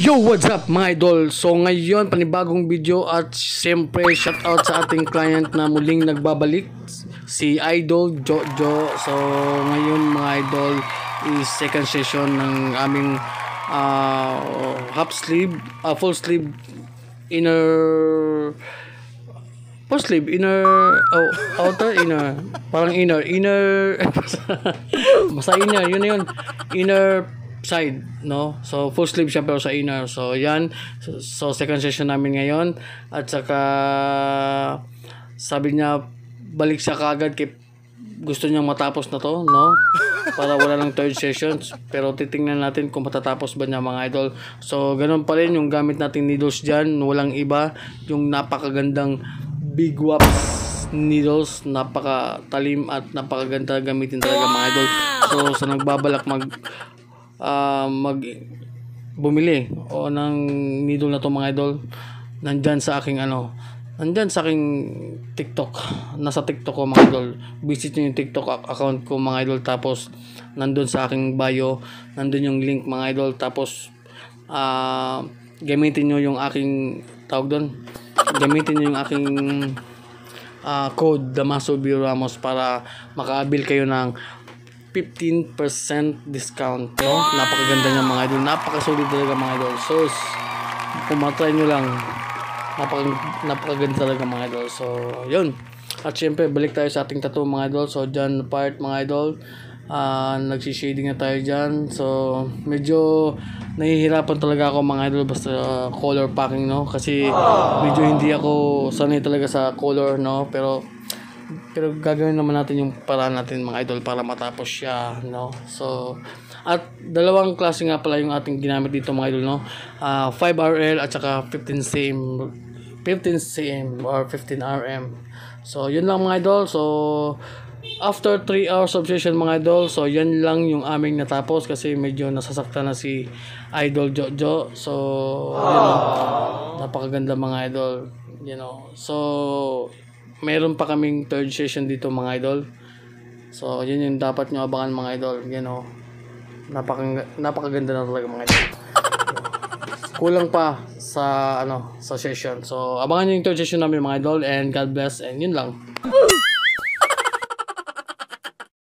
Yo, what's up mga idol? So ngayon, panibagong video at siyempre shoutout sa ating client na muling nagbabalik, si Idol Jojo. So ngayon mga idol is second session ng aming half sleeve, full sleeve, full sleeve, outer, inner, parang inner, basta inner, yun na yun, inner side, no? So full sleeve siya pero sa inner. So yan, so second session namin ngayon at saka sabi niya balik siya kaagad kay gusto niyang matapos na to, no? Para wala lang third session, pero titingnan natin kung matatapos ba niya mga idol. So ganun pa rin yung gamit nating needles dyan, walang iba, yung napakagandang Big Waps needles, napakatalim at napakaganda gamitin talaga mga idol. So sa nagbabalak bumili o ng needle na to mga idol, nandyan sa aking TikTok, nasa TikTok ko mga idol, visit nyo yung TikTok account ko mga idol, tapos nandun sa aking bio, nandun yung link mga idol, tapos gamitin nyo yung aking code Damaso B. Ramos para maka-avail kayo ng 15% discount, no? Napakaganda niya mga idol, napakasulit talaga mga idol. So kung matry nyo lang, napakaganda talaga mga idol. So yun, at syempre balik tayo sa ating tattoo mga idol. So dyan part mga idol, nagsishading na tayo dyan. So medyo nahihirapan talaga ako mga idol basta color packing, no? Kasi medyo hindi ako sanay talaga sa color, no? Pero gagawin naman natin yung paraan natin mga idol para matapos siya, no? So at dalawang klase nga pala yung ating ginamit dito mga idol, no? 5RL at saka 15 cm or 15 RM. So yun lang mga idol. So after 3 hours of session mga idol, so yan lang yung aming natapos kasi medyo nasasaktan na si Idol Jojo. So you know, napakaganda mga idol, you know. So meron pa kaming third session dito mga idol. So yun yung dapat nyo abangan mga idol, you know. Napakaganda na talaga mga idol. Kulang pa sa sa session. So abangan nyo yung third session namin mga idol, and God bless, and yun lang.